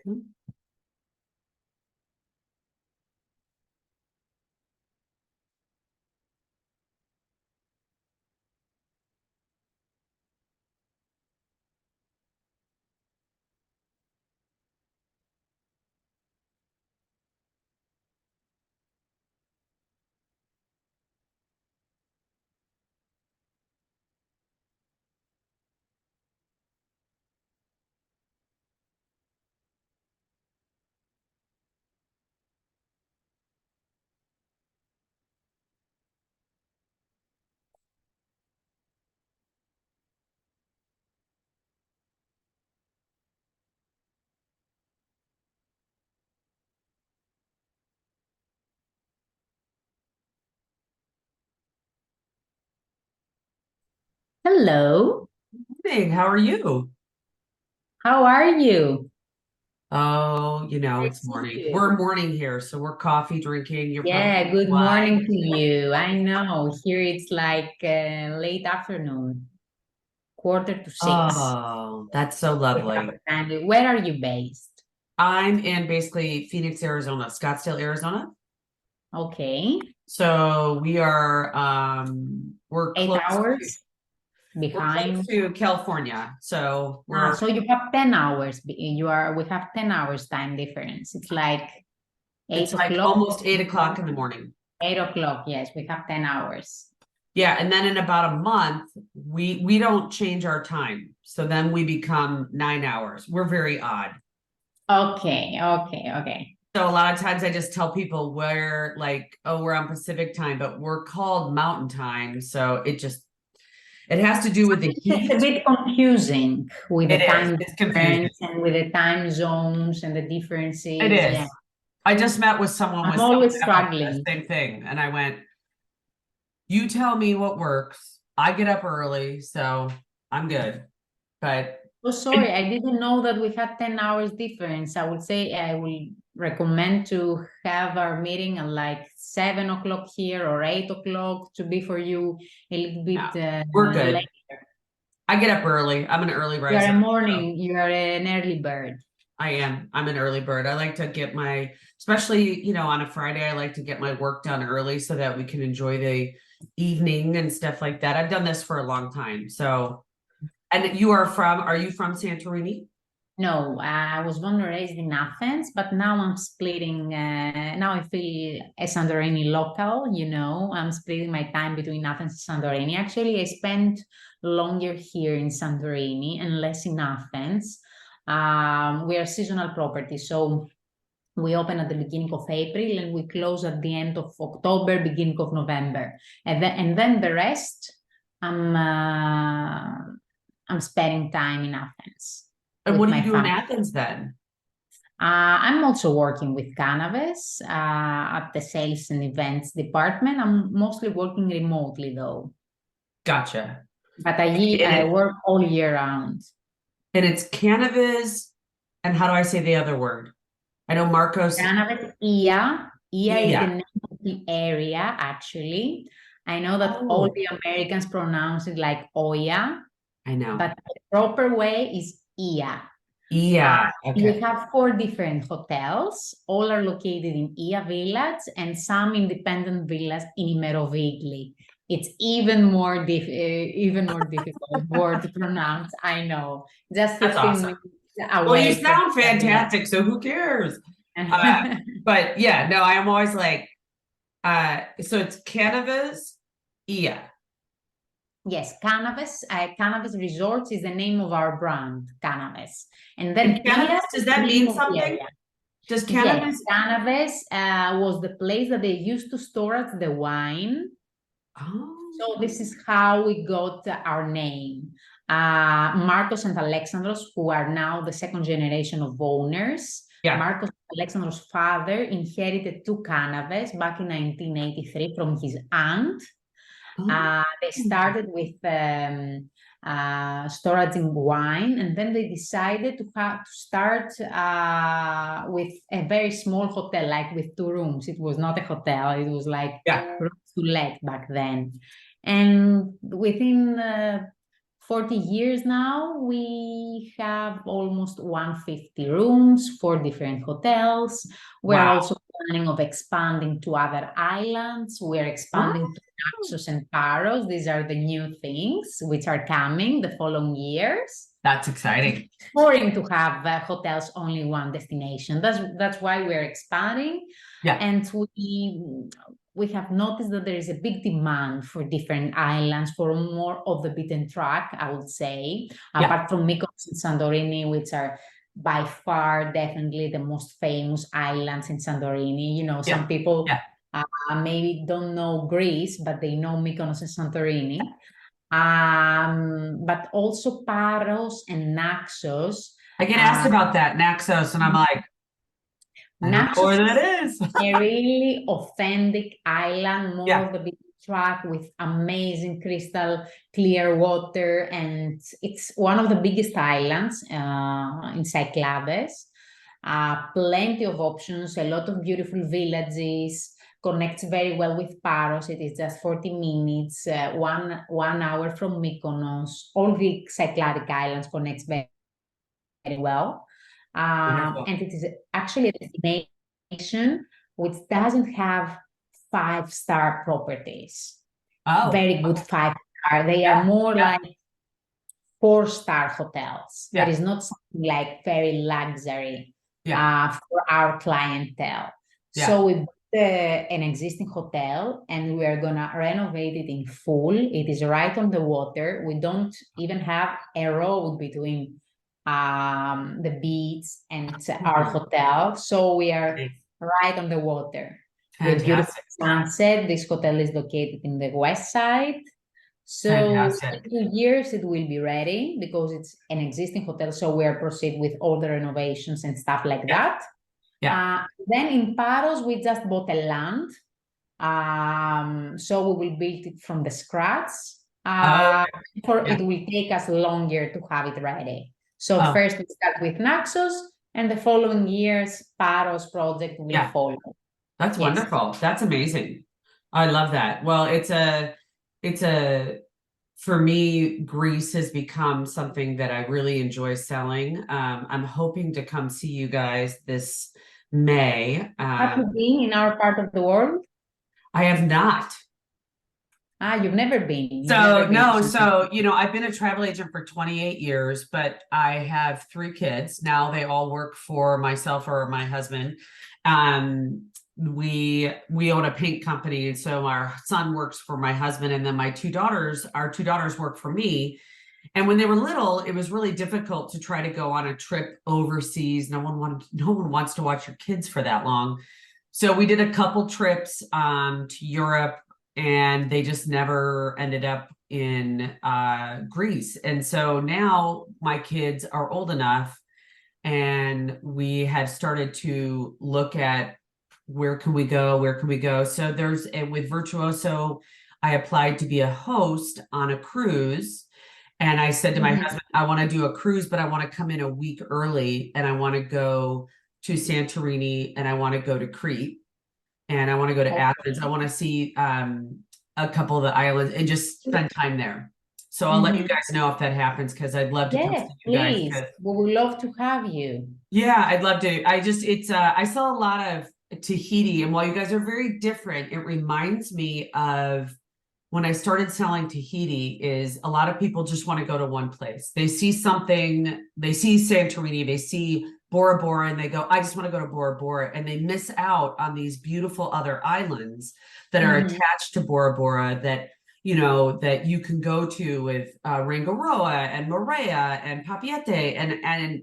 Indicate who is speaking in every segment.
Speaker 1: Hello,
Speaker 2: Hey, how are you?
Speaker 1: how are you?
Speaker 2: Oh,
Speaker 1: I
Speaker 2: it's
Speaker 1: see
Speaker 2: morning. We're
Speaker 1: you.
Speaker 2: morning here, so we're coffee drinking. You're probably
Speaker 1: Yeah, good
Speaker 2: why.
Speaker 1: morning to you. I know here it's like late afternoon, 5:45.
Speaker 2: Oh, that's so
Speaker 1: We have
Speaker 2: lovely.
Speaker 1: time. Where are you based?
Speaker 2: I'm in basically Phoenix, Arizona, Scottsdale, Arizona.
Speaker 1: Okay,
Speaker 2: So we're
Speaker 1: 8 hours
Speaker 2: close
Speaker 1: behind.
Speaker 2: to California. So
Speaker 1: Ah,
Speaker 2: we're
Speaker 1: so you have 10 hours. We have 10 hours time difference. It's like eight
Speaker 2: it's like
Speaker 1: o'clock.
Speaker 2: almost 8 o'clock in the morning.
Speaker 1: 8 o'clock, yes, we have 10 hours.
Speaker 2: Yeah, and then in about a month, we don't change our time. So then we become 9 hours. We're very odd.
Speaker 1: Okay, okay, okay.
Speaker 2: So a lot of times I just tell people we're on Pacific time, but we're called Mountain time. So it has to do with the
Speaker 1: It's a
Speaker 2: heat.
Speaker 1: bit confusing with
Speaker 2: It
Speaker 1: the
Speaker 2: is.
Speaker 1: time
Speaker 2: It's confusing.
Speaker 1: difference and with the time zones and the
Speaker 2: It
Speaker 1: differences. Yeah,
Speaker 2: is. I just met with someone
Speaker 1: I'm
Speaker 2: with South
Speaker 1: always
Speaker 2: Africa, the
Speaker 1: struggling.
Speaker 2: same thing. And I went, you tell me what works. I get up early, so I'm good. But
Speaker 1: Oh, sorry, I didn't know that we had 10 hours difference. I would say I will recommend to have our meeting at like 7 o'clock here or 8 o'clock to be for you a little
Speaker 2: no,
Speaker 1: bit
Speaker 2: we're
Speaker 1: late.
Speaker 2: good. I get up early. I'm an early
Speaker 1: You are
Speaker 2: riser.
Speaker 1: a
Speaker 2: So.
Speaker 1: morning, you are an early bird.
Speaker 2: I am. I'm an early bird. I like to get especially, on a Friday, I like to get my work done early so that we can enjoy the evening and stuff like that. I've done this for a long time. So, and are you from Santorini?
Speaker 1: No, I was born and raised in Athens, but now I'm splitting. Now I feel a Santorini local, I'm splitting my time between Athens and Santorini. Actually, I spent longer here in Santorini and less in Athens. We are seasonal property, so we open at the beginning of April and we close at the end of October, beginning of November, and then the rest, I'm uh, I'm spending time in Athens
Speaker 2: And
Speaker 1: with
Speaker 2: what do
Speaker 1: my
Speaker 2: you do in
Speaker 1: family.
Speaker 2: Athens then?
Speaker 1: I'm also working with Canaves at the sales and events department. I'm mostly working remotely though,
Speaker 2: Gotcha.
Speaker 1: but
Speaker 2: And
Speaker 1: I
Speaker 2: it
Speaker 1: work all year round.
Speaker 2: and it's cannabis. And how do I say the other word? I know Marcos.
Speaker 1: Canaves, IA. IA is the
Speaker 2: Yeah,
Speaker 1: name of the area actually. I know that all
Speaker 2: oh,
Speaker 1: the Americans pronounce it like Oya,
Speaker 2: I know.
Speaker 1: but the proper way is IA.
Speaker 2: Yeah.
Speaker 1: We
Speaker 2: Okay.
Speaker 1: have four different hotels. All are located in Ia Village and some independent villas in Imerovigli. It's even more difficult word to pronounce. I know. Just
Speaker 2: That's
Speaker 1: 15
Speaker 2: awesome.
Speaker 1: minutes
Speaker 2: Well, you
Speaker 1: away from
Speaker 2: sound
Speaker 1: Ia Village.
Speaker 2: fantastic, so who cares? Uh, but yeah, no, I am always like, so it's Canaves, yeah,
Speaker 1: Yes, Canaves. Canaves Resorts is the name of our brand, Canaves. And
Speaker 2: and
Speaker 1: then Ia
Speaker 2: cannabis, does
Speaker 1: is the
Speaker 2: that
Speaker 1: name
Speaker 2: mean
Speaker 1: of the
Speaker 2: something?
Speaker 1: area.
Speaker 2: Does
Speaker 1: Yes,
Speaker 2: cannabis?
Speaker 1: Canaves was the place that they used to store the wine.
Speaker 2: Oh,
Speaker 1: So this is how we got our name. Marcos and Alexandros, who are now the second generation of owners.
Speaker 2: yeah.
Speaker 1: Marcos and Alexandros' father inherited two cannabis back in 1983 from his aunt.
Speaker 2: Oh,
Speaker 1: They started with storage in wine, and then they decided to start with a very small hotel, like with 2 rooms. It was not a hotel; it was like
Speaker 2: yeah.
Speaker 1: rooms to let back then. And within 40 years now. We have almost 150 rooms, 4 different hotels. We're
Speaker 2: Wow.
Speaker 1: also planning of expanding to other islands. We're expanding to Naxos and Paros. These are the new things which are coming the following years.
Speaker 2: That's exciting.
Speaker 1: Boring to have hotels only one destination. That's why we're expanding.
Speaker 2: Yeah.
Speaker 1: And we have noticed that there is a big demand for different islands, for more of the beaten track, I would say, apart from Mykonos and Santorini, which are by far definitely the most famous islands in Santorini. You know, some people maybe don't know Greece, but they know Mykonos and Santorini. But also Paros and Naxos.
Speaker 2: I get asked about that, Naxos, and I'm like, I don't know where that is.
Speaker 1: A really authentic island, more
Speaker 2: Yeah.
Speaker 1: of the beach track with amazing crystal clear water, and it's one of the biggest islands in Cyclades. Plenty of options, a lot of beautiful villages, connects very well with Paros. It is just 40 minutes, 1 hour from Mykonos. All the Cycladic islands connects very, very well. And it is actually a destination which doesn't have 5-star properties.
Speaker 2: Oh,
Speaker 1: very good 5-star. They are more like 4-star hotels. There is not something like very luxury for our clientele. So we bought an existing hotel and we are gonna renovate it in full. It is right on the water. We don't even have a road between the beach and our hotel. So we are right on the water. With beautiful sunset. This hotel is located in the west side. So in 2 years it will be ready because it's an existing hotel. So we are proceed with all the renovations and stuff like that. Then in Paros, we just bought a land. So we will build it from the scratch. It will take us longer to have it ready. So first we start with Naxos, and the following years, Paros project will follow.
Speaker 2: That's wonderful. That's amazing. I love that. Well, for me, Greece has become something that I really enjoy selling. I'm hoping to come see you guys this May.
Speaker 1: Have you been in our part of the world?
Speaker 2: I have not.
Speaker 1: You've never been.
Speaker 2: So, you know, I've been a travel agent for 28 years, but I have 3 kids. Now they all work for myself or my husband. We own a paint company, and so our son works for my husband, and then our 2 daughters work for me. And when they were little, it was really difficult to try to go on a trip overseas. No one wants to watch your kids for that long. So we did a couple trips to Europe, and they just never ended up in Greece. And so now my kids are old enough, and we have started to look at where can we go. So with Virtuoso, I applied to be a host on a cruise. And I said to my husband, I want to do a cruise, but I want to come in a week early, and I want to go to Santorini, and I want to go to Crete, and I want to go to Athens. I want to see a couple of the islands and just spend time there. So I'll let you guys know if that happens, because I'd love to come see you guys.
Speaker 1: We would love to have you.
Speaker 2: Yeah, I'd love to. I saw a lot of Tahiti, and while you guys are very different, it reminds me of when I started selling Tahiti. Is a lot of people just want to go to one place. They see something, they see Santorini, they see Bora Bora, and they go, I just want to go to Bora Bora, and they miss out on these beautiful other islands that are attached to Bora Bora that, you know, that you can go to with Rangiroa and Moorea and Papeete, and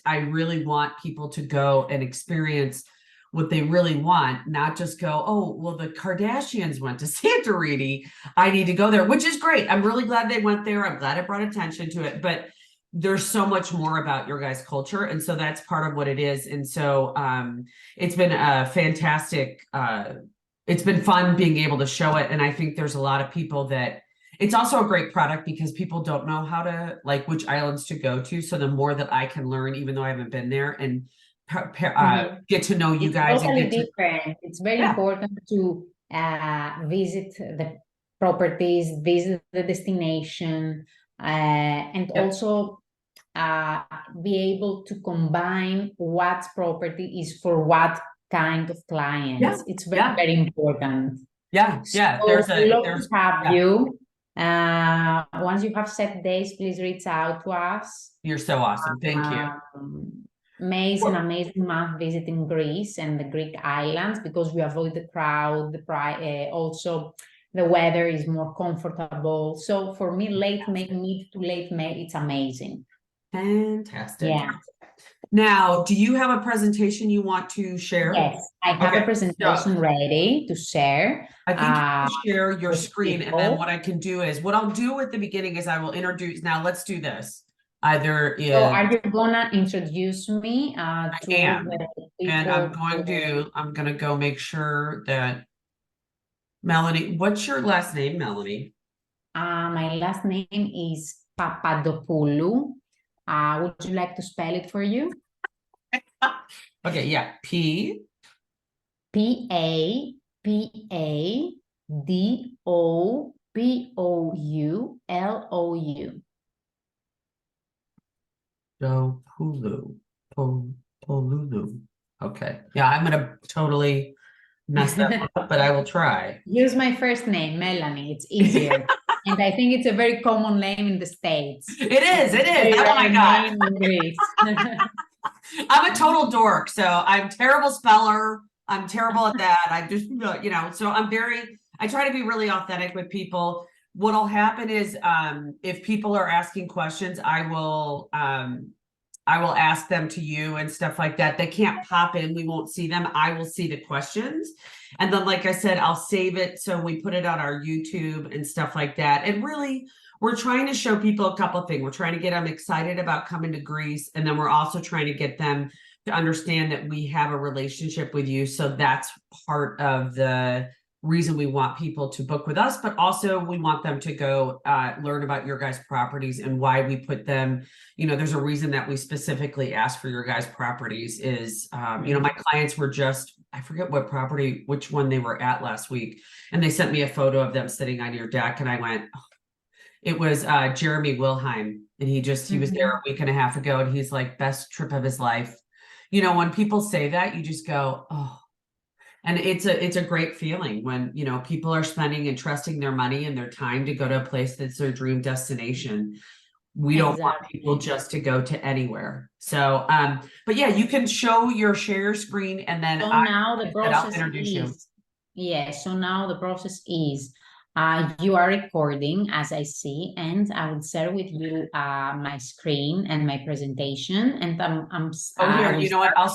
Speaker 2: I really want people to go and experience what they really want, not just go, oh, well, the Kardashians went to Santorini, I need to go there, which is great. I'm really glad they went there. I'm glad it brought attention to it, but there's so much more about your guys' culture. And so that's part of what it is. And so it's been a fantastic, it's been fun being able to show it. And I think there's a lot of people that it's also a great product because people don't know how to, like, which islands to go to. So the more that I can learn, even though I haven't been there, and get to know you guys.
Speaker 1: Totally different. It's very important to visit the properties, visit the destination, and also be able to combine what property is for what kind of clients.
Speaker 2: Yeah,
Speaker 1: It's very, very important.
Speaker 2: yeah.
Speaker 1: So we love to have you. Once you have set days, please reach out to us.
Speaker 2: You're so awesome. Thank you.
Speaker 1: May is an amazing month visiting Greece and the Greek islands because we avoid the crowd, also the weather is more comfortable. So for me, late May, mid to late May, it's amazing.
Speaker 2: Fantastic.
Speaker 1: Yeah.
Speaker 2: Now, do you have a presentation you want to share?
Speaker 1: Yes, I have a presentation ready to share.
Speaker 2: I think you can share your screen,
Speaker 1: people.
Speaker 2: and then what I can do is, what I'll do at the beginning is I will introduce, now let's do this. Either in.
Speaker 1: So are you gonna introduce me to
Speaker 2: the people? And I'm gonna go make sure that Melanie, what's your last name, Melanie?
Speaker 1: My last name is Papadopoulou. Would you like to spell it for you?
Speaker 2: Okay, yeah.
Speaker 1: Papadopoulou.
Speaker 2: Polulu. Okay. Yeah, I'm gonna totally mess that up, but I will try.
Speaker 1: Use my first name, Melanie. It's easier. And I think it's a very common name in the States.
Speaker 2: It is. That's what I got. I'm a total dork, so I'm a terrible speller. I'm terrible at that. I just, so I try to be really authentic with people. What'll happen is, if people are asking questions, I will ask them to you and stuff like that. They can't pop in. We won't see them. I will see the questions. And then, like I said, I'll save it. So we put it on our YouTube and stuff like that. And really, we're trying to show people a couple of things. We're trying to get them excited about coming to Greece. And then we're also trying to get them to understand that we have a relationship with you. So that's part of the reason we want people to book with us, but also we want them to go learn about your guys' properties and why we put them. There's a reason that we specifically ask for your guys' properties is, my clients were I forget which one they were at last week. And they sent me a photo of them sitting on your deck. And I went, oh. It was Jeremy Wilhelm. And he was there a week and a half ago. And he's like, best trip of his life. When people say that, you just go, oh. And it's a great feeling when, people are spending and trusting their money and their time to go to a place that's their dream destination. We don't want people just to go to anywhere. So, but yeah, you can share your screen and then
Speaker 1: now the process
Speaker 2: I'll introduce you.
Speaker 1: Yeah, so now the process is you are recording as I see, and I will share with you my screen and my presentation. And
Speaker 2: here, you know what? I'll